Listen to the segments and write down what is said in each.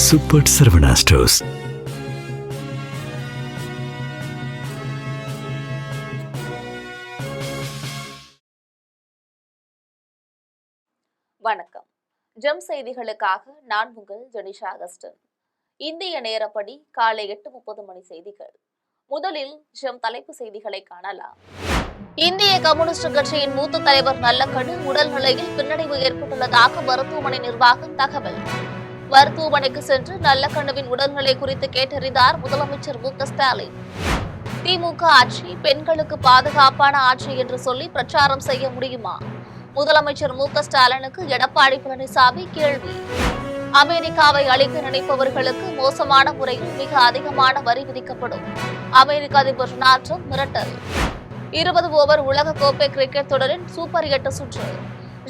Super Saravana stores. வணக்கம். GeM செய்திகளுக்காக நான் உங்கள் ஜெனிஷா அகஸ்டன். இந்திய நேரப்படி காலை 8:30 மணி செய்திகள். முதலில் ஜெம் தலைப்பு செய்திகளை காணலாம். இந்திய கம்யூனிஸ்ட் கட்சியின் மூத்த தலைவர் நல்லக்கண்ணு உடல்நிலையில் பின்னடைவு ஏற்பட்டுள்ளதாக மருத்துவமனை நிர்வாகம் தகவல். மருத்துவமனைக்கு சென்று நல்லக்கண்ணுவின் உடல்நிலை குறித்து கேட்டறிந்தார் முதலமைச்சர் மு க ஸ்டாலின். திமுக ஆட்சி பெண்களுக்கு பாதுகாப்பான ஆட்சி என்று சொல்லி பிரச்சாரம் செய்ய முடியுமா? முதலமைச்சர் மு க ஸ்டாலினுக்கு எடப்பாடி பழனிசாமி கேள்வி. அமெரிக்காவை அழிக்க நினைப்பவர்களுக்கு மோசமான முறையில் மிக அதிகமான வரி விதிக்கப்படும். அமெரிக்க அதிபர் டொனால்ட் ட்ரம்ப் மிரட்டல். 20 ஓவர் உலக கோப்பை கிரிக்கெட் தொடரின் சூப்பர் 8 சுற்று.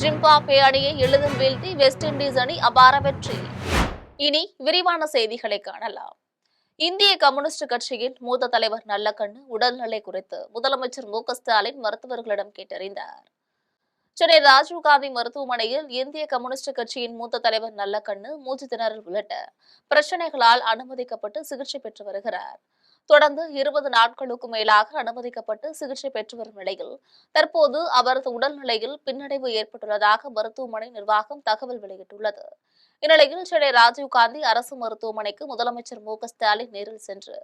ஜிம்பாப்வே அணியை எளிதில் வீழ்த்தி வெஸ்ட் இண்டீஸ் அணி அபார வெற்றி. இனி விரிவான செய்திகளை காணலாம். இந்திய கம்யூனிஸ்ட் கட்சியின் மூத்த தலைவர் நல்லக்கண்ணு உடல்நிலை குறித்து முதலமைச்சர் மு க ஸ்டாலின் மருத்துவர்களிடம் கேட்டறிந்தார். சென்னை ராஜீவ்காந்தி மருத்துவமனையில் இந்திய கம்யூனிஸ்ட் கட்சியின் மூத்த தலைவர் நல்லக்கண்ணு மூச்சு திணறல் உள்ளிட்ட பிரச்சனைகளால் அனுமதிக்கப்பட்டு சிகிச்சை பெற்று வருகிறார். தொடர்ந்து 20 நாட்களுக்கு மேலாக அனுமதிக்கப்பட்டு சிகிச்சை பெற்று வரும் நிலையில் தற்போது அவரது உடல்நிலையில் பின்னடைவு ஏற்பட்டுள்ளதாக மருத்துவமனை நிர்வாகம் தகவல் வெளியிட்டுள்ளது. இந்நிலையில் சென்னை ராஜீவ்காந்தி அரசு மருத்துவமனைக்கு முதலமைச்சர் மு க ஸ்டாலின் நேரில் சென்று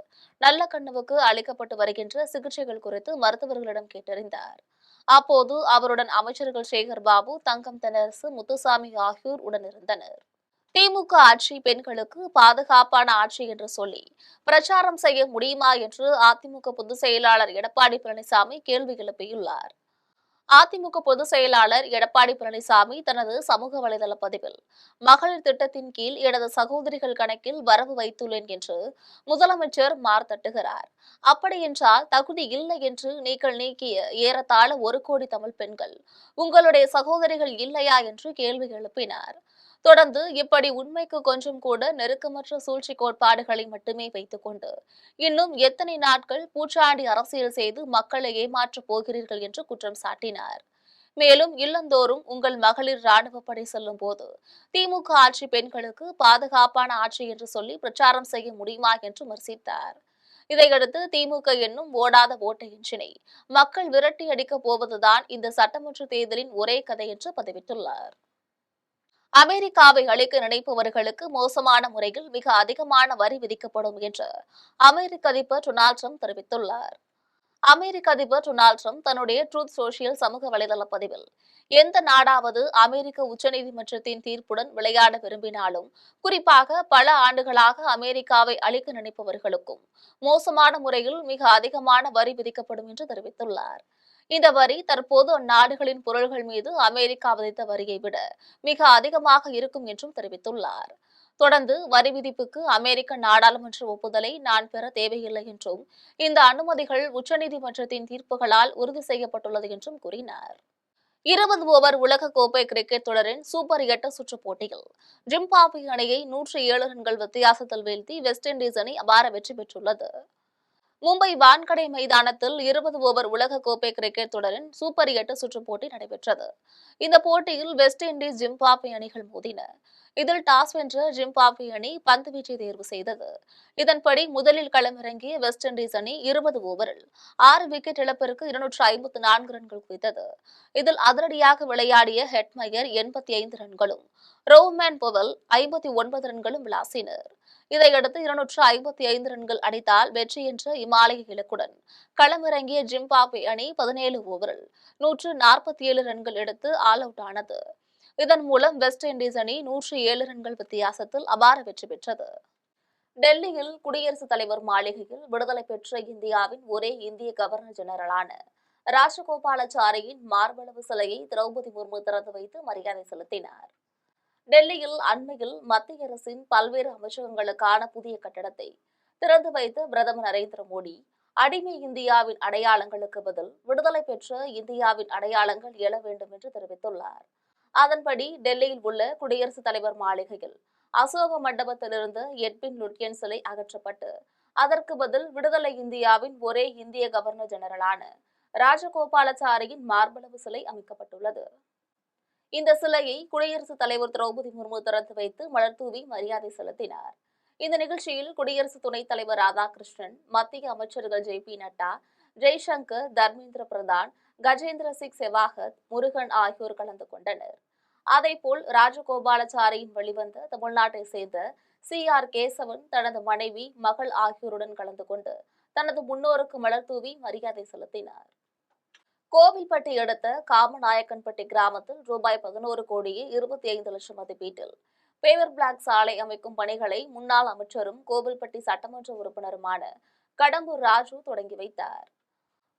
நல்லக்கண்ணுவுக்கு அளிக்கப்பட்டு வருகின்ற சிகிச்சைகள் குறித்து மருத்துவர்களிடம் கேட்டறிந்தார். அப்போது அவருடன் அமைச்சர்கள் சேகர் பாபு, தங்கம் தென்னரசு, முத்துசாமி ஆகியோர் உடனிருந்தனர். திமுக ஆட்சி பெண்களுக்கு பாதுகாப்பான ஆட்சி என்று சொல்லி பிரச்சாரம் செய்ய முடியுமா என்று அதிமுக பொதுச் செயலாளர் எடப்பாடி பழனிசாமி கேள்வி எழுப்பியுள்ளார். அதிமுக பொதுச் செயலாளர் எடப்பாடி பழனிசாமி தனது சமூக வலைதள பதிவில் மகளிர் திட்டத்தின் கீழ் எனது சகோதரிகள் கணக்கில் வரவு வைத்துள்ளேன் என்று முதலமைச்சர் மார்த்தட்டுகிறார். அப்படியென்றால் தகுதி இல்லை என்று நீங்கள் நீக்கிய ஏறத்தாழ 1 கோடி தமிழ் பெண்கள் உங்களுடைய சகோதரிகள் இல்லையா என்று கேள்வி எழுப்பினார். தொடர்ந்து இப்படி உண்மைக்கு கொஞ்சம் கூட நெருக்கமற்ற சூழ்ச்சி கோட்பாடுகளை மட்டுமே வைத்துக் கொண்டு இன்னும் எத்தனை நாட்கள் பூச்சாண்டி அரசியல் செய்து மக்களை ஏமாற்றப் போகிறீர்கள் என்று குற்றம் சாட்டினார். மேலும் இல்லந்தோறும் உங்கள் மகளிர் ராணுவ படை செல்லும் போது திமுக ஆட்சி பெண்களுக்கு பாதுகாப்பான ஆட்சி என்று சொல்லி பிரச்சாரம் செய்ய முடியுமா என்று விமர்சித்தார். இதையடுத்து திமுக என்னும் ஓடாத ஓட்ட என்ஜினை மக்கள் விரட்டி அடிக்கப் போவதுதான் இந்த சட்டமன்ற தேர்தலின் ஒரே கதை என்று பதிவிட்டுள்ளார். அமெரிக்காவை அழிக்க நினைப்பவர்களுக்கு மோசமான முறையில் மிக அதிகமான வரி விதிக்கப்படும் என்று அமெரிக்க அதிபர் டொனால்ட் ட்ரம்ப் தெரிவித்துள்ளார். அமெரிக்க அதிபர் டொனால்ட் ட்ரம்ப் தன்னுடைய ட்ரூத் சோஷியல் சமூக வலைதள பதிவில் எந்த நாடாவது அமெரிக்க உச்சநீதிமன்றத்தின் தீர்ப்புடன் விளையாட விரும்பினாலும் குறிப்பாக பல ஆண்டுகளாக அமெரிக்காவை அழிக்க நினைப்பவர்களுக்கும் மோசமான முறையில் மிக அதிகமான வரி விதிக்கப்படும் என்று தெரிவித்துள்ளார். இந்த வரி தற்போது அந்நாடுகளின் பொருள்கள் மீது அமெரிக்கா விதித்த வரியை விட மிக அதிகமாக இருக்கும் என்றும் தெரிவித்துள்ளார். தொடர்ந்து வரி விதிப்புக்கு அமெரிக்க நாடாளுமன்ற ஒப்புதலை நான் பெற தேவையில்லை என்றும் இந்த அனுமதிகள் உச்சநீதிமன்றத்தின் தீர்ப்புகளால் உறுதி செய்யப்பட்டுள்ளது என்றும் கூறினார். 20 ஓவர் உலக கோப்பை கிரிக்கெட் தொடரின் சூப்பர் 8 சுற்று போட்டியில் ஜிம்பாப்வே அணியை 107 ரன்கள் வித்தியாசத்தில் வீழ்த்தி வெஸ்ட் இண்டீஸ் அணி அபார வெற்றி பெற்றுள்ளது. மும்பை வான்கடை மைதானத்தில் 20 ஓவர் உலக கோப்பை கிரிக்கெட் தொடரின் சூப்பர் 8 சுற்று போட்டி நடைபெற்றது. இந்த போட்டியில் வெஸ்ட் இண்டீஸ் ஜிம்பாப்வே அணிகள் மோதின. இதில் டாஸ் வென்ற ஜிம்பாப்வே அணி பந்து வீச்சை தேர்வு செய்தது. இதன்படி முதலில் களமிறங்கிய வெஸ்ட் இண்டீஸ் அணி 20 ஓவரில் 6 விக்கெட் இழப்பிற்கு 254 ரன்கள் குவித்தது. இதில் அதிரடியாக விளையாடிய ஹெட்மயர் 85 ரன்களும், ரோவ்மேன் பொவல் 59 ரன்களும் விளாசினர். இதையடுத்து 255 ரன்கள் அடித்தால் வெற்றி என்ற இமாலய இலக்குடன் களமிறங்கிய ஜிம்பாப்வே அணி 17 ஓவரில் 147 ரன்கள் எடுத்து ஆல் அவுட் ஆனது. இதன் மூலம் வெஸ்ட் இண்டீஸ் அணி 107 ரன்கள் வித்தியாசத்தில் அபார வெற்றி பெற்றது. டெல்லியில் குடியரசுத் தலைவர் மாளிகையில் விடுதலை பெற்ற இந்தியாவின் ஒரே இந்திய கவர்னர் ஜெனரலான ராஜகோபாலாச்சாரியின் மார்பளவு சிலையை திரௌபதி முர்மு திறந்து வைத்து மரியாதை செலுத்தினார். டெல்லியில் அண்மையில் மத்திய அரசின் பல்வேறு அமைச்சகங்களுக்கான புதிய கட்டடத்தை திறந்து வைத்த பிரதமர் நரேந்திர மோடி அடிமை இந்தியாவின் அடையாளங்களுக்கு பதில் விடுதலை பெற்ற இந்தியாவின் அடையாளங்கள் எழ வேண்டும் என்று தெரிவித்துள்ளார். அதன்படி டெல்லியில் உள்ள குடியரசுத் தலைவர் மாளிகையில் அசோக மண்டபத்திலிருந்த எட்வின் லுட்யன் சிலை அகற்றப்பட்டு அதற்கு பதில் விடுதலை இந்தியாவின் ஒரே இந்திய கவர்னர் ஜெனரலான ராஜகோபாலாச்சாரியின் மார்பளவு சிலை அமைக்கப்பட்டுள்ளது. இந்த சிலையை குடியரசுத் தலைவர் திரௌபதி முர்மு திறந்து வைத்து மலர் தூவி மரியாதை செலுத்தினார். இந்த நிகழ்ச்சியில் குடியரசு துணைத் தலைவர் ராதாகிருஷ்ணன், மத்திய அமைச்சர்கள் ஜே.பி. நட்டா, ஜெய்சங்கர், தர்மேந்திர பிரதான், கஜேந்திர சிங் செகாவத், முருகன் ஆகியோர் கலந்து கொண்டனர். அதேபோல் ராஜகோபாலாச்சாரியின் வெளிவந்த தமிழ்நாட்டை சேர்ந்த சி.ஆர். கேசவன் தனது மனைவி, மகள் ஆகியோருடன் கலந்து கொண்டு தனது முன்னோருக்கு மலர் தூவி மரியாதை செலுத்தினார். கோவில்பட்டி அடுத்த காமநாயக்கன்பட்டி கிராமத்தில் ரூபாய் 11 கோடியே 25 லட்சம் மதிப்பீட்டில் பேவர் பிளாக் சாலை அமைக்கும் பணிகளை முன்னாள் அமைச்சரும் கோவில்பட்டி சட்டமன்ற உறுப்பினருமான கடம்பூர் ராஜு தொடங்கி வைத்தார்.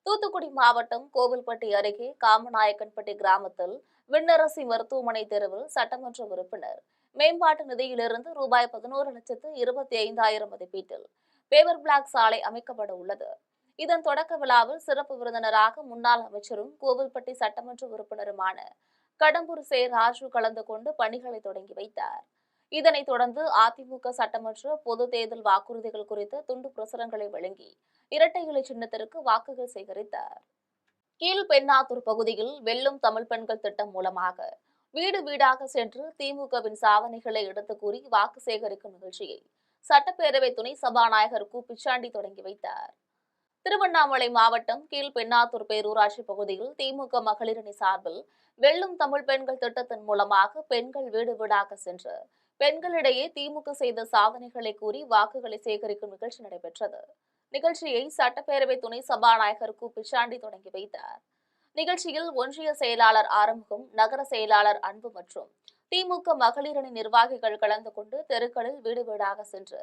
தூத்துக்குடி மாவட்டம் கோவில்பட்டி அருகே காமநாயக்கன்பட்டி கிராமத்தில் விண்ணரசி மருத்துவமனை தெருவில் சட்டமன்ற உறுப்பினர் மேம்பாட்டு நிதியிலிருந்து ரூபாய் 11,25,000 மதிப்பீட்டில் பேவர் பிளாக் சாலை அமைக்கப்பட உள்ளது. இதன் தொடக்க விழாவில் சிறப்பு விருந்தினராக முன்னாள் அமைச்சரும் கோவில்பட்டி சட்டமன்ற உறுப்பினருமான கடம்பூர் ராஜு கலந்து கொண்டு பணிகளை தொடங்கி வைத்தார். இதனைத் தொடர்ந்து அதிமுக சட்டமன்ற பொது தேர்தல் வாக்குறுதிகள் குறித்த துண்டு பிரசுரங்களை வழங்கி இரட்டை இலை சின்னத்திற்கு வாக்குகள் சேகரித்தார். கீழ்பெண்ணாத்தூர் பகுதியில் வெல்லும் தமிழ் பெண்கள் திட்டம் மூலமாக வீடு வீடாக சென்று திமுகவின் சாதனைகளை எடுத்து கூறி வாக்கு சேகரிக்கும் நிகழ்ச்சியை சட்டப்பேரவை துணை சபாநாயகர் கு. பிச்சாண்டி தொடங்கி வைத்தார். திருவண்ணாமலை மாவட்டம் கீழ்பெண்ணாத்தூர் பேரூராட்சி பகுதியில் திமுக மகளிரணி சார்பில் வெல்லும் தமிழ் பெண்கள் திட்டத்தின் மூலமாக பெண்கள் வீடு வீடாக சென்று பெண்களிடையே திமுக செய்த சாதனைகளை கூறி வாக்குகளை சேகரிக்கும் நிகழ்ச்சி நடைபெற்றது. நிகழ்ச்சியை சட்டப்பேரவை துணை சபாநாயகர் கு. பிச்சாண்டி தொடங்கி வைத்தார். நிகழ்ச்சியில் ஒன்றிய செயலாளர் ஆறுமுகம், நகர செயலாளர் அன்பு மற்றும் திமுக மகளிரணி நிர்வாகிகள் கலந்து கொண்டு தெருக்களில் வீடு வீடாக சென்று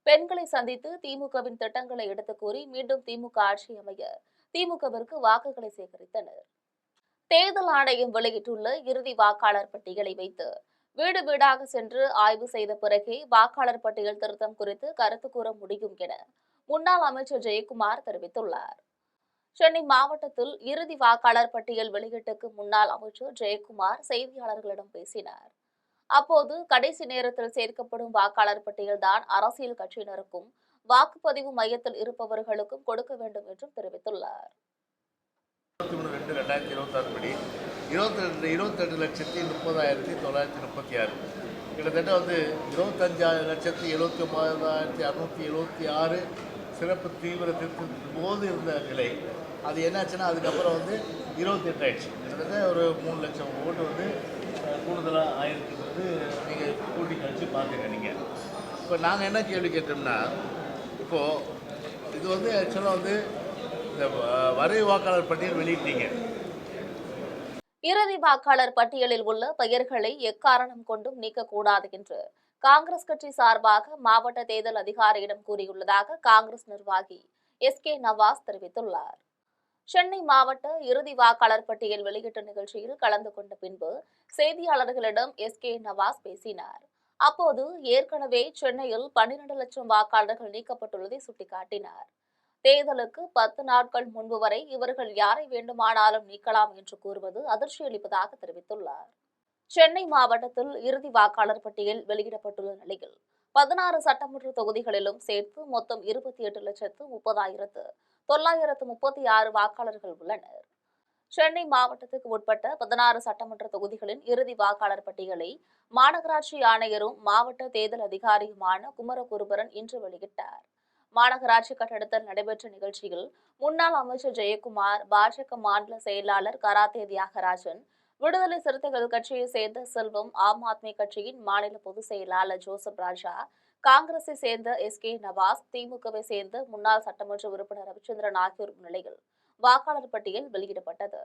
பெண்களை சந்தித்து திமுகவின் திட்டங்களை எடுத்து கூறி மீண்டும் திமுக ஆட்சி அமைய திமுகவிற்கு வாக்குகளை சேகரித்தனர். தேர்தல் ஆணையம் வெளியிட்டுள்ள இறுதி வாக்காளர் பட்டியலை வைத்து வீடு வீடாக சென்று ஆய்வு செய்த பிறகே வாக்காளர் பட்டியல் திருத்தம் குறித்து கருத்து கூற முடியும் என முன்னாள் அமைச்சர் ஜெயக்குமார் தெரிவித்துள்ளார். சென்னை மாவட்டத்தில் இறுதி வாக்காளர் பட்டியல் வெளியீட்டுக்கு முன்னாள் அமைச்சர் ஜெயக்குமார் செய்தியாளர்களிடம் பேசினார். அப்போது கடைசி நேரத்தில் சேர்க்கப்படும் வாக்காளர் பட்டியல்தான் அரசியல் கட்சியினருக்கும் வாக்குப்பதிவு மையத்தில் இருப்பவர்களுக்கும் கொடுக்க வேண்டும் என்றும் தெரிவித்துள்ளார். 23/2/2026 படி 28,30,936 கிட்டத்தட்ட 25,79,676 சிறப்பு தீவிர திருத்தத்தின் போது இருந்த நிலை. அது என்னாச்சுன்னா அதுக்கப்புறம் 28 ஆயிடுச்சு. கிட்டத்தட்ட ஒரு 3 லட்சம் ஓட்டு கூடுதலாக ஆயிரத்துக்கு நீங்கள் கூட்டி கழிச்சு பார்த்துங்க. நீங்கள் இப்போ நாங்கள் என்ன கேள்வி கேட்டோம்னா, இப்போது இது ஆக்சுவலாக இந்த வரைவு வாக்காளர் பட்டியல் வெளியிட்டீங்க. இறுதி வாக்காளர் பட்டியலில் உள்ள பெயர்களை எக்காரணம் கொண்டும் நீக்கக்கூடாது என்று காங்கிரஸ் கட்சி சார்பாக மாவட்ட தேர்தல் அதிகாரியிடம் கூறியுள்ளதாக காங்கிரஸ் நிர்வாகி எஸ்.கே. நவாஸ் தெரிவித்துள்ளார். சென்னை மாவட்ட இறுதி வாக்காளர் பட்டியல் வெளியீட்டு நிகழ்ச்சியில் கலந்து கொண்ட பின்பு செய்தியாளர்களிடம் எஸ்.கே. நவாஸ் பேசினார். அப்போது ஏற்கனவே சென்னையில் 12 லட்சம் வாக்காளர்கள் நீக்கப்பட்டுள்ளதை சுட்டிக்காட்டினார். தேர்தலுக்கு 10 நாட்கள் முன்பு வரை இவர்கள் யாரை வேண்டுமானாலும் நீக்கலாம் என்று கூறுவது அதிர்ச்சியளிப்பதாக தெரிவித்துள்ளார். சென்னை மாவட்டத்தில் இறுதி வாக்காளர் பட்டியல் வெளியிடப்பட்டுள்ள நிலையில் 16 சட்டமன்ற தொகுதிகளிலும் சேர்த்து மொத்தம் 28,30,936 வாக்காளர்கள் உள்ளனர். சென்னை மாவட்டத்துக்கு உட்பட்ட 16 சட்டமன்ற தொகுதிகளின் இறுதி வாக்காளர் பட்டியலை மாநகராட்சி ஆணையரும் மாவட்ட தேர்தல் அதிகாரியுமான குமரகுருபரன் இன்று வெளியிட்டார். மாநகராட்சி கட்டடத்தில் நடைபெற்ற நிகழ்ச்சியில் முன்னாள் அமைச்சர் ஜெயக்குமார், பாஜக மாநில செயலாளர் கராத்தே தியாகராஜன், விடுதலை சிறுத்தைகள் கட்சியை சேர்ந்த செல்வம், ஆம் ஆத்மி கட்சியின் மாநில பொதுச் செயலாளர் ஜோசப் ராஜா, காங்கிரஸை சேர்ந்த எஸ்.கே. நவாஸ், திமுகவை சேர்ந்த முன்னாள் சட்டமன்ற உறுப்பினர் ரவிச்சந்திரன் ஆகியோர் முன்னிலையில் வாக்காளர் பட்டியல் வெளியிடப்பட்டது.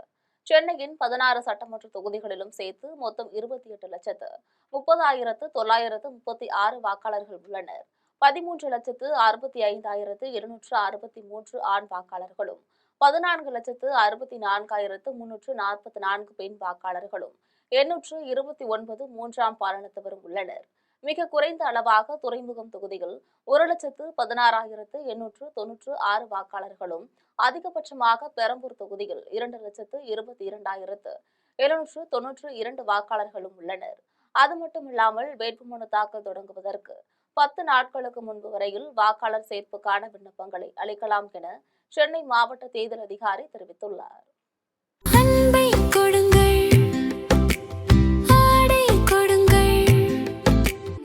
சென்னையின் 16 சட்டமன்ற தொகுதிகளிலும் சேர்த்து மொத்தம் 28,30,936 வாக்காளர்கள் உள்ளனர். 13,65,263 ஆண் வாக்காளர்களும் 14,64,344 பெண் வாக்காளர்களும் 829 மூன்றாம் பாலினத்தவரும் உள்ளனர். மிக குறைந்த அளவாக துறைமுகம் தொகுதியில் 1,16,896 வாக்காளர்களும், அதிகபட்சமாக பெரம்பூர் தொகுதியில் 2,22,792 வாக்காளர்களும் உள்ளனர். அது மட்டுமில்லாமல் வேட்புமனு தாக்கல் தொடங்குவதற்கு 10 நாட்களுக்கு முன்பு வரையில் வாக்காளர் சேர்ப்புக்கான விண்ணப்பங்களை அளிக்கலாம் என சென்னை மாவட்ட தேர்தல் அதிகாரி தெரிவித்துள்ளார்.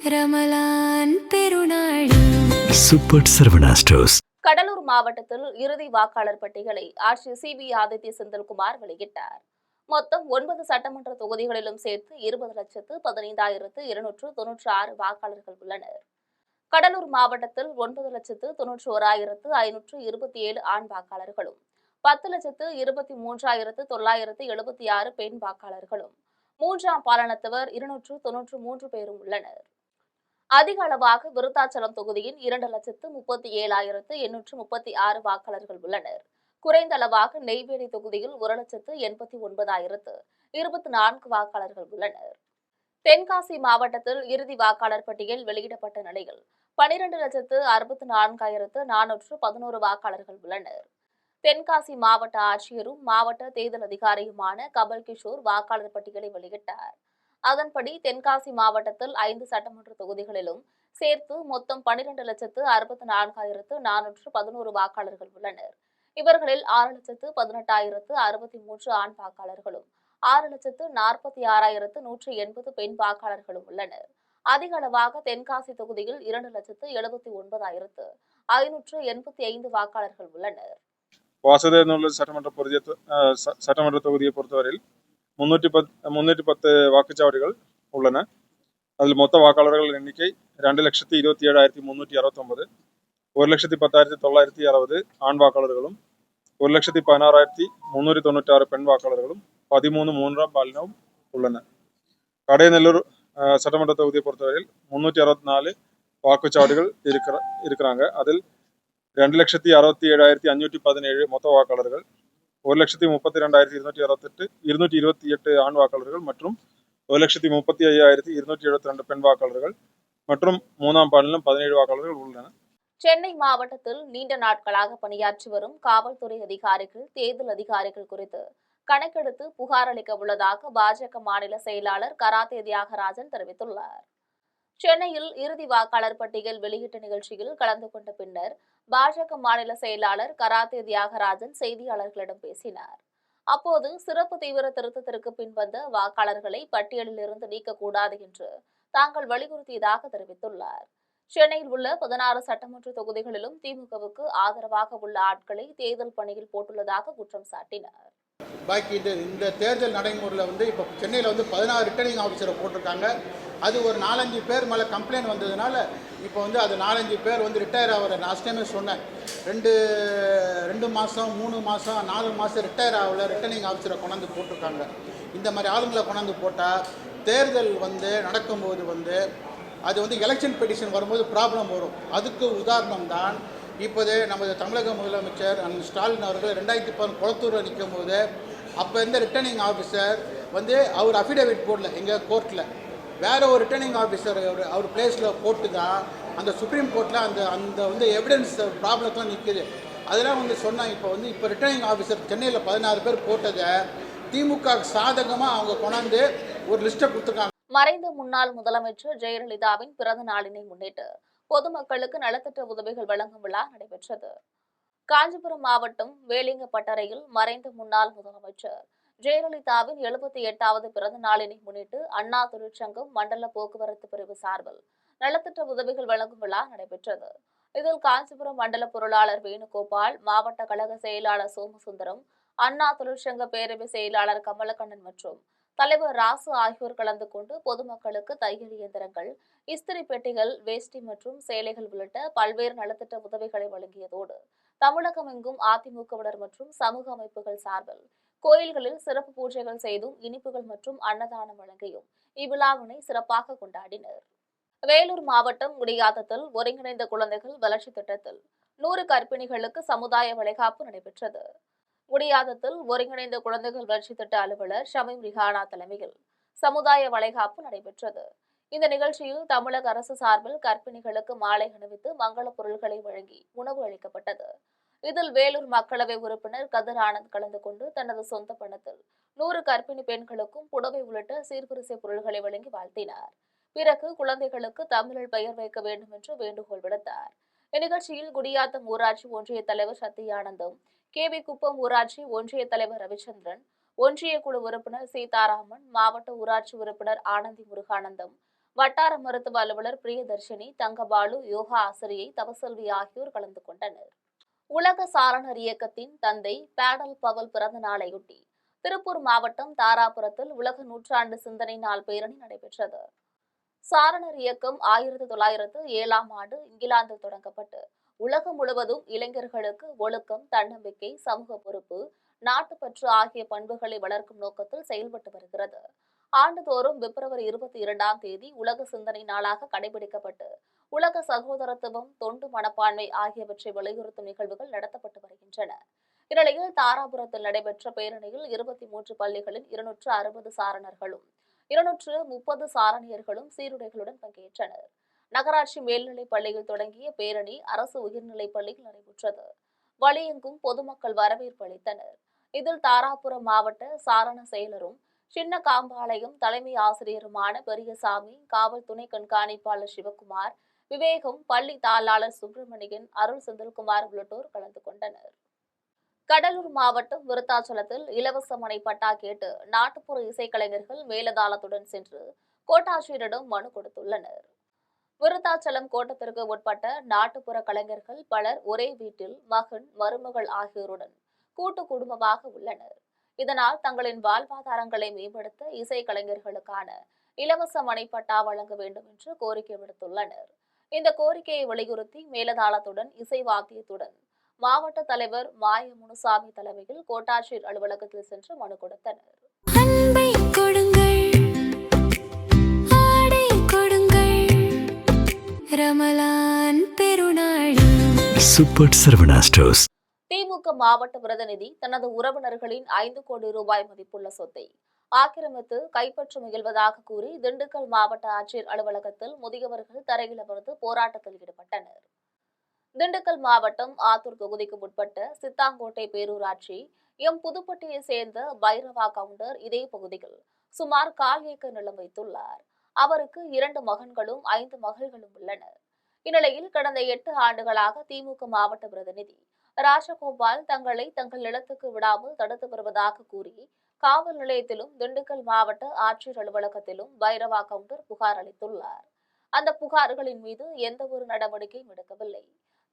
ரமலான் பெருநாளில் சூப்பர் சரவணா ஸ்டோர்ஸ். கடலூர் மாவட்டத்தில் இறுதி வாக்காளர் பட்டியலை ஆட்சியர் சி.வி. ஆதித்ய செந்தில்குமார் வெளியிட்டார். மொத்தம் 9 சட்டமன்ற தொகுதிகளிலும் சேர்த்து 20,15,296 வாக்காளர்கள் உள்ளனர். கடலூர் மாவட்டத்தில் 9,91,527 ஆண் வாக்காளர்களும் 10,23,976 பெண் வாக்காளர்களும் 3ஆம் பாலினத்தவர் 293 பேரும் உள்ளனர். அதிக அளவாக விருத்தாச்சலம் தொகுதியில் 2,37,836 வாக்காளர்கள் உள்ளனர். குறைந்த அளவாக நெய்வேலி தொகுதியில் 1,89,024 வாக்காளர்கள் உள்ளனர். தென்காசி மாவட்டத்தில் இறுதி வாக்காளர் பட்டியல் வெளியிடப்பட்ட நிலையில் 12,64,411 வாக்காளர்கள் உள்ளனர். தென்காசி மாவட்ட ஆட்சியரும் மாவட்ட தேர்தல் அதிகாரியுமான கமல் கிஷோர் வாக்காளர் பட்டியலை வெளியிட்டார். அதன்படி தென்காசி மாவட்டத்தில் 5 சட்டமன்ற தொகுதிகளிலும் சேர்த்து மொத்தம் 12,64,411 வாக்காளர்கள் உள்ளனர். இவர்களில் 6,18,063 ஆண் வாக்காளர்களும் 6,46,180 பெண் வாக்காளர்களும் உள்ளனர். அதிக அளவாக தென்காசி தொகுதியில் 2,79,585 வாக்காளர்கள் உள்ளனர். வாசுதேவநல்லூர் சட்டமன்ற தொகுதியை பொறுத்தவரையில் 310 வாக்குச்சாவடிகள் உள்ளன. அதில் மொத்த வாக்காளர்கள் எண்ணிக்கை 2,27,369, 1,10,960 ஆண் வாக்காளர்களும் 1,16,396 பெண் வாக்காளர்களும் 13 மூன்றாம் பாலினமும் உள்ளனர். கடையநல்லூர் சட்டமன்ற தொகுதியை பொறுத்தவரையில் 364 வாக்குச்சாவடிகள் இருக்கிறாங்க. அதில் 2,67,517 மொத்த வாக்காளர்கள், 1,32,228 ஆண் வாக்காளர்கள் மற்றும் 1,35,272 பெண் வாக்காளர்கள் மற்றும் 3ஆம் பாலினம் 17 வாக்காளர்கள் உள்ளனர். சென்னை மாவட்டத்தில் நீண்ட நாட்களாக பணியாற்றி வரும் காவல்துறை அதிகாரிகள், தேர்தல் அதிகாரிகள் குறித்து கணக்கெடுத்து புகார் அளிக்க உள்ளதாக பாஜக மாநில செயலாளர் கராத்தே தியாகராஜன் தெரிவித்துள்ளார். சென்னையில் இறுதி வாக்காளர் பட்டியல் வெளியீட்டு நிகழ்ச்சியில் கலந்து கொண்ட பின்னர் பாஜக மாநில செயலாளர் கராத்தே தியாகராஜன் செய்தியாளர்களிடம் பேசினார். அப்போது சிறப்பு தீவிர திருத்தத்திற்கு பின்வந்த வாக்காளர்களை பட்டியலில் இருந்து நீக்கக்கூடாது என்று தாங்கள் வலியுறுத்தியதாக தெரிவித்துள்ளார். சென்னையில் உள்ள 16 சட்டமன்ற தொகுதிகளிலும் திமுகவுக்கு ஆதரவாக உள்ள ஆட்களை தேர்தல் பணியில் போட்டுள்ளதாக குற்றம் சாட்டினார். பாக்கி இந்த தேர்தல் நடைமுறையில் இப்போ சென்னையில் 16 ரிட்டர்னிங் ஆஃபீஸரை போட்டிருக்காங்க. அது ஒரு 4-5 பேர் மேலே கம்ப்ளைண்ட் வந்ததுனால இப்போ அது 4-5 பேர் ரிட்டையர் ஆகிற. லாஸ்ட் டைமே சொன்னேன், 2 மாதம் 3 மாதம் 4 மாதம் ரிட்டையர் ஆகல ரிட்டர்னிங் ஆஃபீஸரை கொண்டாந்து போட்டிருக்காங்க. இந்த மாதிரி ஆளுங்களை கொண்டாந்து போட்டால் தேர்தல் நடக்கும்போது அது எலெக்ஷன் பெட்டிஷன் வரும்போது ப்ராப்ளம் வரும். அதுக்கு உதாரணம் தான் இப்போதே நமது தமிழக முதலமைச்சர் ஸ்டாலின் அவர்கள் 2010 குளத்தூரில் நிற்கும் போது அப்போ இருந்த ரிட்டர்னிங் ஆஃபீஸர் அவர் அஃபிடேவிட் போடல எங்கள் கோர்ட்டில், வேறு ஒரு ரிட்டர்னிங் ஆஃபீஸர் அவர் பிளேஸில் போட்டு தான் அந்த சுப்ரீம் கோர்ட்டில் அந்த எவிடன்ஸ் ப்ராப்ளத்தில் நிற்குது. அதெல்லாம் சொன்னால் இப்போ ரிட்டர்னிங் ஆஃபீஸர் சென்னையில் 16 பேர் போட்டதை திமுக சாதகமாக அவங்க கொண்டாந்து ஒரு லிஸ்ட்டை கொடுத்துருக்காங்க. மறைந்த முன்னாள் முதலமைச்சர் ஜெயலலிதாவின் பிறந்த நாளினை முன்னிட்டு பொதுமக்களுக்கு நலத்திட்ட உதவிகள் வழங்கும் விழா நடைபெற்றது. காஞ்சிபுரம் மாவட்டம் வேலிங்கப்பட்டறையில் மறைந்த முன்னாள் முதலமைச்சர் ஜெயலலிதாவின் 78வது பிறந்த நாளினை முன்னிட்டு அண்ணா தொழிற்சங்கம் மண்டல போக்குவரத்து பிரிவு சார்பில் நலத்திட்ட உதவிகள் வழங்கும் விழா நடைபெற்றது. இதில் காஞ்சிபுரம் மண்டல பொருளாளர் வேணுகோபால், மாவட்ட கழக செயலாளர் சோமசுந்தரம், அண்ணா தொழிற்சங்க பேரவை செயலாளர் கமலக்கண்ணன் மற்றும் தலைவர் ராசு ஆகியோர் கலந்து கொண்டு பொதுமக்களுக்கு தையல் இயந்திரங்கள், இஸ்திரி பெட்டிகள், வேஷ்டி மற்றும் சேலைகள் உள்ளிட்ட பல்வேறு நலத்திட்ட உதவிகளை வழங்கியதோடு தமிழகம் எங்கும் அதிமுகவினர் மற்றும் சமூக அமைப்புகள் சார்பில் கோயில்களில் சிறப்பு பூஜைகள் செய்தும் இனிப்புகள் மற்றும் அன்னதானம் வழங்கியும் இவ்விழாவினை சிறப்பாக கொண்டாடினர். வேலூர் மாவட்டம் குடியாத்தத்தில் ஒருங்கிணைந்த குழந்தைகள் வளர்ச்சி திட்டத்தில் 100 கர்ப்பிணிகளுக்கு சமுதாய வளைகாப்பு நடைபெற்றது. குடியாத்தத்தில் ஒருங்கிணைந்த குழந்தைகள் வளர்ச்சி திட்ட அலுவலர் ஷமீம் ரிஹானா தலைமையில் சமுதாய வளைகாப்பு நடைபெற்றது. இந்த நிகழ்ச்சியில் தமிழக அரசு சார்பில் கர்ப்பிணிகளுக்கு மாலை அணிவித்து மங்கள பொருட்களை வழங்கி உணவு அளிக்கப்பட்டது. இதில் வேலூர் மக்களவை உறுப்பினர் கதிர் ஆனந்த் கலந்து கொண்டு தனது சொந்த பணத்தில் 100 கர்ப்பிணி பெண்களுக்கும் புடவை உள்ளிட்ட சீர்வரிசை பொருட்களை வழங்கி வாழ்த்தினார். பிறகு குழந்தைகளுக்கு தமிழில் பெயர் வைக்க வேண்டும் என்று வேண்டுகோள் விடுத்தார். இந்நிகழ்ச்சியில் குடியாத்தம் ஊராட்சி ஒன்றிய தலைவர் சத்தியானந்தம், கேவி குப்பம் ஊராட்சி ஒன்றிய தலைவர் ரவிச்சந்திரன், ஒன்றிய குழு உறுப்பினர் சீதாராமன், மாவட்ட ஊராட்சி உறுப்பினர் ஆனந்தி முருகானந்தம், வட்டார மருத்துவ அலுவலர் பிரியதர்ஷினி, தங்கபாலு, யோகா ஆசிரியை தவசெல்வி ஆகியோர் கலந்து கொண்டனர். உலக சாரணர் இயக்கத்தின் தந்தை பேடல் பவல் பிறந்த நாளையொட்டி திருப்பூர் மாவட்டம் தாராபுரத்தில் உலக நூற்றாண்டு சிந்தனை நாள் பேரணி நடைபெற்றது. சாரணர் இயக்கம் 1907ஆம் ஆண்டு இங்கிலாந்தில் தொடங்கப்பட்டு உலகம் முழுவதும் இளைஞர்களுக்கு ஒழுக்கம், தன்னம்பிக்கை, சமூக பொறுப்பு, நாட்டுப்பற்று ஆகிய பண்புகளை வளர்க்கும் நோக்கத்தில் செயல்பட்டு வருகிறது. ஆண்டுதோறும் பிப்ரவரி 22ஆம் தேதி உலக சிந்தனை நாளாக கடைபிடிக்கப்பட்டு உலக சகோதரத்துவம், தொண்டு மனப்பான்மை ஆகியவற்றை வலியுறுத்தும் நிகழ்வுகள் நடத்தப்பட்டு வருகின்றன. இந்நிலையில் தாராபுரத்தில் நடைபெற்ற பேரணியில் 23 பள்ளிகளின் 260 சாரணர்களும் 230 சாரணியர்களும் சீருடைகளுடன் பங்கேற்றனர். நகராட்சி மேல்நிலைப் பள்ளியில் தொடங்கிய பேரணி அரசு உயர்நிலைப் பள்ளியில் நடைபெற்றது. வழியெங்கும் பொதுமக்கள் வரவேற்பு அளித்தனர். இதில் தாராபுரம் மாவட்ட சாரண செயலரும் சின்ன காம்பாளையம் தலைமை ஆசிரியருமான பெரியசாமி, காவல் துணை கண்காணிப்பாளர் சிவக்குமார், விவேகம், பள்ளி தாளாளர் சுப்பிரமணியன், அருள் செந்தில்குமார் உள்ளிட்டோர் கலந்து கொண்டனர். கடலூர் மாவட்டம் விருத்தாச்சலத்தில் இலவச மனை பட்டா கேட்டு நாட்டுப்புற இசைக்கலைஞர்கள் மேலதாளத்துடன் சென்று கோட்டாட்சியரிடம் மனு கொடுத்துள்ளனர். விருத்தாச்சலம் கோட்டத்திற்கு உட்பட்ட நாட்டுப்புற கலைஞர்கள் பலர் ஒரே வீட்டில் மகன், மருமகள் ஆகியோருடன் கூட்டு குடும்பமாக உள்ளனர். இதனால் தங்களின் வாழ்வாதாரங்களை மேம்படுத்த இசை கலைஞர்களுக்கான இலவச மனைப்பட்டா வழங்க வேண்டும் என்று கோரிக்கை விடுத்துள்ளனர். இந்த கோரிக்கையை வலியுறுத்தி மேலதாளத்துடன் இசை வாத்தியத்துடன் மாவட்ட தலைவர் மாய முனுசாமி தலைமையில் கோட்டாட்சியர் அலுவலகத்தில் சென்று மனு கொடுத்தனர். Super Saravana stores. திமுக மாவட்ட பிரதிநிதி தனது உறவினர்களின் 5 கோடி ரூபாய் மதிப்புள்ள சொத்தை ஆக்கிரமித்து கைப்பற்ற முயல்வதாக கூறி திண்டுக்கல் மாவட்ட ஆட்சியர் அலுவலகத்தில் முதியவர்கள் தரையில் அமர்ந்து போராட்டத்தில் ஈடுபட்டனர். திண்டுக்கல் மாவட்டம் ஆத்தூர் தொகுதிக்கு உட்பட்ட சித்தாங்கோட்டை பேரூராட்சி புதுப்பட்டியை சேர்ந்த பைரவா கவுண்டர் இதே பகுதியில் சுமார் 1/4 ஏக்கர் நிலம் வைத்துள்ளார். அவருக்கு 2 மகன்களும் 5 மகள்களும் உள்ளனர். இந்நிலையில் கடந்த 8 ஆண்டுகளாக திமுக மாவட்ட பிரதிநிதி ராஜகோபால் தங்களை தங்கள் நிலத்துக்கு விடாமல் தடுத்து வருவதாக கூறி காவல் நிலையத்திலும் திண்டுக்கல் மாவட்ட ஆட்சியர் அலுவலகத்திலும் பைரவா கவுண்டர் புகார் அளித்துள்ளார். அந்த புகார்களின் மீது எந்த ஒரு நடவடிக்கையும் எடுக்கவில்லை.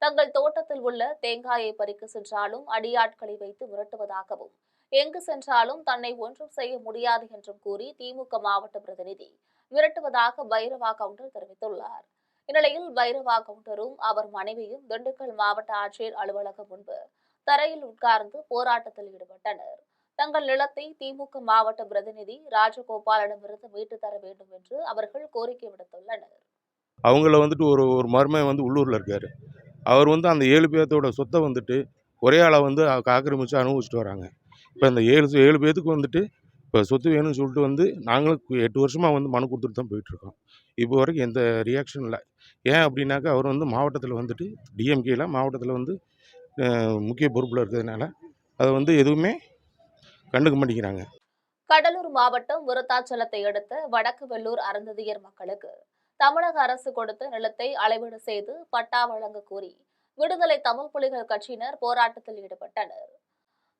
தங்கள் தோட்டத்தில் உள்ள தேங்காயை பறிக்க சென்றாலும் அடியாட்களை வைத்து மிரட்டுவதாகவும், எங்கு சென்றாலும் தன்னை ஒன்றும் செய்ய முடியாது என்றும் கூறி திமுக மாவட்ட பிரதிநிதி மிரட்டுவதாக பைரவா கவுண்டர் தெரிவித்துள்ளார். இந்நிலையில் பைரவா கவுண்டரும் அவர் மனைவியும் திண்டுக்கல் மாவட்ட ஆட்சியர் அலுவலகம் முன்பு தரையில் உட்கார்ந்து போராட்டத்தில் ஈடுபட்டனர். தங்கள் நிலத்தை திமுக மாவட்ட பிரதிநிதி ராஜகோபாலிடமிருந்து மீட்டு தர வேண்டும் என்று அவர்கள் கோரிக்கை விடுத்துள்ளனர். அவங்கள வந்துட்டு ஒரு மருமகன் உள்ளூரில் இருக்காரு. அவர் அந்த 7 பேர்த்தோட சொத்தை வந்துட்டு ஒரே ஆளை ஆக்கிரமித்து அனுபவிச்சுட்டு வராங்க. இப்போ இந்த 7 பேர்த்துக்கு இப்போ சொத்து வேணும்னு சொல்லிட்டு நாங்களும் 8 வருஷமாக மனு கொடுத்துட்டு தான் போயிட்டுருக்கோம். இப்போ வரைக்கும் எந்த ரியாக்ஷன் இல்லை. ஏன் அப்படின்னாக்கா அவர் மாவட்டத்தில் டிஎம்கேல மாவட்டத்தில் முக்கிய பொறுப்பில் இருக்கிறதுனால அதை எதுவுமே கண்டுக்க மாட்டேங்கிறாங்க. கடலூர் மாவட்டம் விருத்தாச்சலத்தை அடுத்த வடக்கு வெள்ளூர் அருந்ததியர் மக்களுக்கு தமிழக அரசு கொடுத்த நிலத்தை அளவீடு செய்து பட்டா வழங்க கோரி விடுதலை தமிழ் புலிகள் கட்சியினர் போராட்டத்தில் ஈடுபட்டனர்.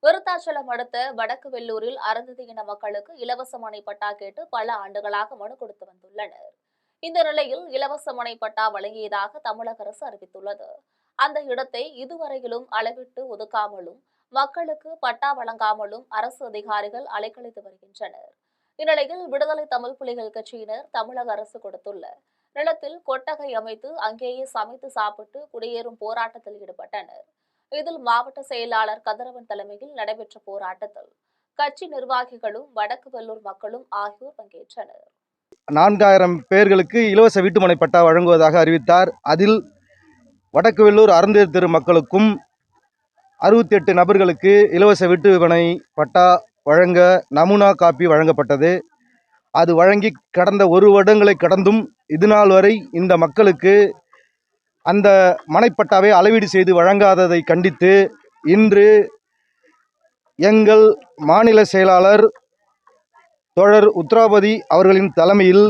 விருத்தாச்சலம் அடுத்த வடக்கு வெள்ளூரில் அருந்ததியின மக்களுக்கு இலவச மனை பட்டா கேட்டு பல ஆண்டுகளாக மனு கொடுத்து வந்துள்ளனர். இந்த நிலையில் இலவச மனை பட்டா வழங்கியதாக தமிழக அரசு அறிவித்துள்ளது. அந்த இடத்தை இதுவரையிலும் அளவிட்டு ஒதுக்காமலும் மக்களுக்கு பட்டா வழங்காமலும் அரசு அதிகாரிகள் அலைக்கழித்து வருகின்றனர். இந்நிலையில் விடுதலை தமிழ் புலிகள் கட்சியினர் தமிழக அரசு கொடுத்துள்ள நிலத்தில் கொட்டகை அமைத்து அங்கேயே சமைத்து சாப்பிட்டு குடியேறும் போராட்டத்தில் ஈடுபட்டனர். இதில் மாவட்ட செயலாளர் கதிரவன் தலைமையில் நடைபெற்ற போராட்டத்தில் கட்சி நிர்வாகிகளும் வடக்கு வெள்ளூர் மக்களும் ஆகியோர் பங்கேற்றனர். 4000 பேர்களுக்கு இலவச வீட்டுமனை பட்டா வழங்குவதாக அறிவித்தார். அதில் வடக்கு வெள்ளூர் அருந்ததியர் தெரு மக்களுக்கும் 68 நபர்களுக்கு இலவச வீட்டுமனை பட்டா வழங்க நமுனா காப்பி வழங்கப்பட்டது. அது வழங்கி கடந்த 1 வருடங்களை கடந்தும் இதுநாள் வரை இந்த மக்களுக்கு அந்த மனைப்பட்டாவை அளவீடு செய்து வழங்காததை கண்டித்து இன்று எங்கள் மாநில செயலாளர் தோழர் உத்ராபதி அவர்களின் தலைமையில்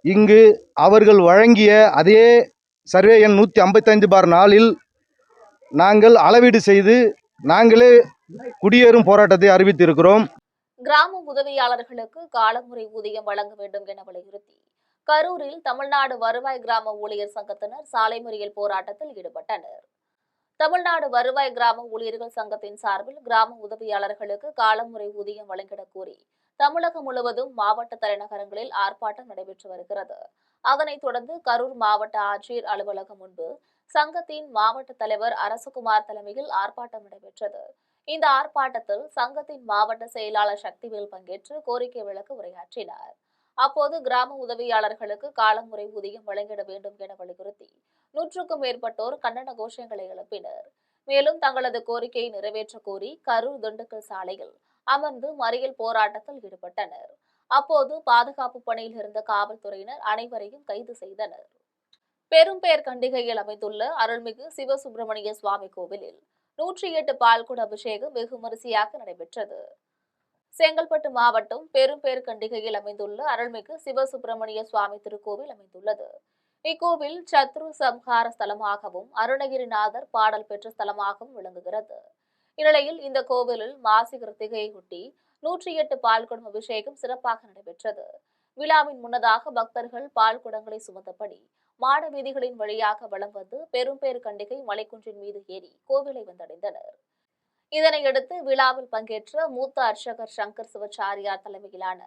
இங்கு அவர்கள் வழங்கிய அதே சர்வே எண் 155/4 நாங்கள் அளவீடு செய்து நாங்களே குடியேறும் போராட்டத்தை அறிவித்திருக்கிறோம். கிராம உதவியாளர்களுக்கு காலமுறை ஊதியம் வழங்க வேண்டும் என வலியுறுத்தி கரூரில் தமிழ்நாடு வருவாய் கிராம ஊழியர் சங்கத்தினர் சாலை மறியல் போராட்டத்தில் ஈடுபட்டனர். தமிழ்நாடு வருவாய் கிராம ஊழியர்கள் சங்கத்தின் சார்பில் கிராம உதவியாளர்களுக்கு காலமுறை ஊதியம் வழங்கிடக் கோரி தமிழகம் முழுவதும் மாவட்ட தலைநகரங்களில் ஆர்ப்பாட்டம் நடைபெற்று வருகிறது. அதனைத் தொடர்ந்து கரூர் மாவட்ட ஆட்சியர் அலுவலகம் முன்பு சங்கத்தின் மாவட்ட தலைவர் அரசகுமார் தலைமையில் ஆர்ப்பாட்டம் நடைபெற்றது. இந்த ஆர்ப்பாட்டத்தில் சங்கத்தின் மாவட்ட செயலாளர் சக்திவேல் பங்கேற்று கோரிக்கை விளக்க உரையாற்றினார். அப்போது கிராம உதவியாளர்களுக்கு காலமுறை ஊதியம் வழங்கிட வேண்டும் என வலியுறுத்தி 100க்கும் மேற்பட்டோர் கண்டன கோஷங்களை எழுப்பினர். மேலும் தங்களது கோரிக்கையை நிறைவேற்ற கோரி கரூர் திண்டுக்கல் சாலையில் அமர்ந்து மறியல் போராட்டத்தில் ஈடுபட்டனர். அப்போது பாதுகாப்பு பணியில் இருந்த காவல்துறையினர் அனைவரையும் கைது செய்தனர். பெரும்பேர் கண்டிகையில் அமைந்துள்ள அருள்மிகு சிவசுப்பிரமணிய சுவாமி கோவிலில் 108 பால்குட அபிஷேகம் வெகு விமரிசையாக நடைபெற்றது. செங்கல்பட்டு மாவட்டம் பெரும்பேர் கண்டிகையில் அமைந்துள்ள அருள்மிகு சிவசுப்பிரமணிய சுவாமி திருக்கோவில் அமைந்துள்ளது. இக்கோவில் சத்ரு சம்ஹார ஸ்தலமாகவும் அருணகிரிநாதர் பாடல் பெற்ற ஸ்தலமாகவும் விளங்குகிறது. இந்நிலையில் இந்த கோவிலில் மாசி கிருத்திகையொட்டி 108 பால்குடம் அபிஷேகம் சிறப்பாக நடைபெற்றது. விழாவின் முன்னதாக பக்தர்கள் பால் குடங்களை சுமந்தபடி மாட வீதிகளின் வழியாக வலம் வந்து பெரும்பேர் கண்டிகை மலைக்குன்றின் மீது ஏறி கோவிலை வந்தடைந்தனர். இதனையடுத்து விழாவில் பங்கேற்ற மூத்த அர்ச்சகர் சங்கர் சிவாச்சாரியார் தலைமையிலான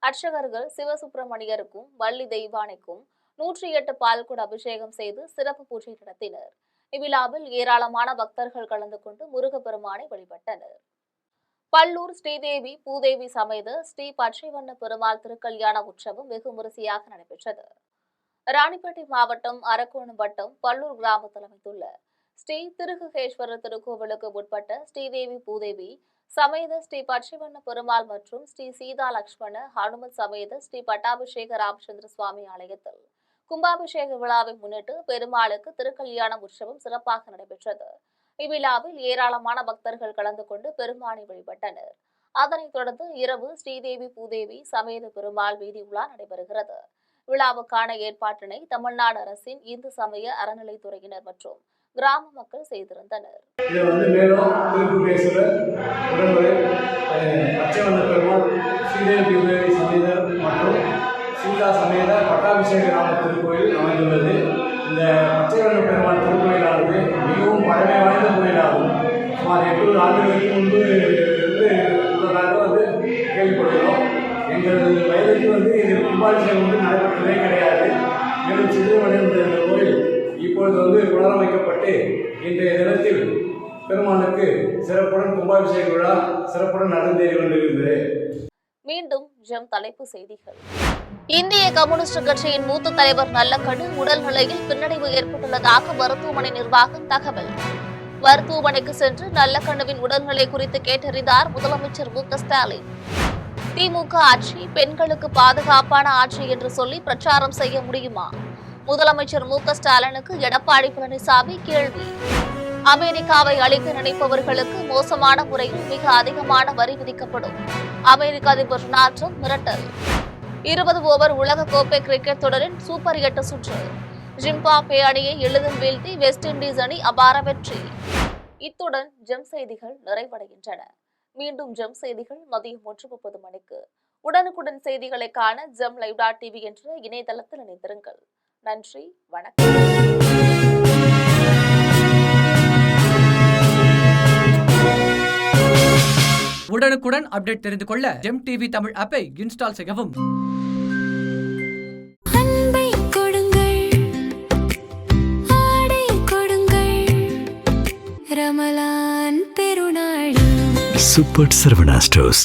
அர்ச்சகர்கள் சிவசுப்பிரமணியருக்கும் வள்ளி தெய்வானைக்கும் 108 பால்குட அபிஷேகம் செய்து சிறப்பு பூஜை நடத்தினர். இவ்விழாவில் ஏராளமான பக்தர்கள் கலந்து கொண்டு முருகப்பெருமானை வழிபட்டனர். பல்லூர் ஸ்ரீதேவி பூதேவி சமேத ஸ்ரீ பச்சைவண்ண பெருமாள் திருக்கல்யாண உற்சவம் வெகு விமரிசையாக நடைபெற்றது. ராணிப்பேட்டை மாவட்டம் அரக்கோணம் வட்டம் பல்லூர் கிராமத்தில் அமைந்துள்ள ஸ்ரீ திருகுகேஸ்வரர் திருக்கோவிலுக்கு உட்பட்ட ஸ்ரீதேவி பூதேவி சமேத ஸ்ரீ பச்சைவண்ண பெருமாள் மற்றும் ஸ்ரீ சீதா லட்சுமண ஹனுமத் சமேத ஸ்ரீ பட்டாபிஷேக ராமச்சந்திர சுவாமி ஆலயத்தில் கும்பாபிஷேக விழாவை முன்னிட்டு பெருமாளுக்கு திருக்கல்யாண உற்சவம் சிறப்பாக நடைபெற்றது. இவ்விழாவில் ஏராளமான பக்தர்கள் கலந்து கொண்டு பெருமானை வழிபட்டனர். அதனைத் தொடர்ந்து இரவு ஸ்ரீதேவி பூதேவி சமேத பெருமாள் வீதி உலா நடைபெறுகிறது. விழாவுக்கான ஏற்பாட்டினை தமிழ்நாடு அரசின் இந்து சமய அறநிலைத்துறையினர் மற்றும் கிராம மக்கள் செய்திருந்தனர். மேலும் திருக்குகேஸ்வரர் உடன்வரை பச்சைவண்ண பெருமாள் ஸ்ரீதேவி பூதேவி சமேதர் மற்றும் சீதா சமேத பட்டாபிஷேக ராம திருக்கோயில் அமைந்துள்ளது. இந்த பச்சைவண்ண பெருமாள் திருக்கோயிலானது மிகவும் பழமை வாய்ந்த கோயிலாகும். சுமார் 800 ஆண்டுகளுக்கு முன்பு இருந்து உள்ளதாக கேள்விப்படுகிறோம். எங்களது வயதுக்கு இதில் கும்பாபிஷேகம் நடைபெற்றதே கிடையாது. மேலும் சிறுவடைந்த இந்த கோயில் இப்பொழுது புனரமைக்கப்பட்டு இன்றைய தினத்தில் பெருமானுக்கு சிறப்புடன் கும்பாபிஷேக விழா சிறப்புடன் நடந்தேறி கொண்டிருக்கிறது. மீண்டும் ஜெம் தலைப்பு செய்திகள். இந்திய கம்யூனிஸ்ட் கட்சியின் மூத்த தலைவர் நல்லக்கண்ணு உடல்நிலையில் பின்னடைவு ஏற்பட்டுள்ளதாக மருத்துவமனை நிர்வாகம் தகவல். மருத்துவமனைக்கு சென்று நல்லக்கண்ணுவின் உடல்நிலை குறித்து கேட்டறிந்தார் முதலமைச்சர் மு.க. ஸ்டாலின். திமுக ஆட்சி பெண்களுக்கு பாதுகாப்பான ஆட்சி என்று சொல்லி பிரச்சாரம் செய்ய முடியுமா? முதலமைச்சர் மு.க. ஸ்டாலினுக்கு எடப்பாடி பழனிசாமி கேள்வி. அமெரிக்காவை அழிக்க நினைப்பவர்களுக்கு மோசமான முறையில் மிக அதிகமான வரி விதிக்கப்படும். அமெரிக்க அதிபர் டொனால்ட் ட்ரம்ப் மிரட்டல். 20 ஓவர் உலக கோப்பை கிரிக்கெட் தொடரின் சூப்பர் 8 சுற்று. ஜிம்பாப்வே அணியை எளிதில் வீழ்த்தி வெஸ்ட் இண்டீஸ் அணி அபார வெற்றி. இத்துடன் ஜெம் செய்திகள் நிறைவடைகின்றன. மீண்டும் ஜெம் செய்திகள் மதியம் 1:30 மணிக்கு. உடனுக்குடன் செய்திகளை காண gemlive.tv என்ற இணையதளத்தில் இணைந்திருங்கள். நன்றி, வணக்கம். உடனுக்குடன் அப்டேட் தெரிந்து கொள்ள ஜெம் டிவி தமிழ் ஆப்பை இன்ஸ்டால் செய்யவும். அன்பை கொடுங்கள், ஆடை கொடுங்கள், ரமலான் பெருநாள். Super Sarvana Stores.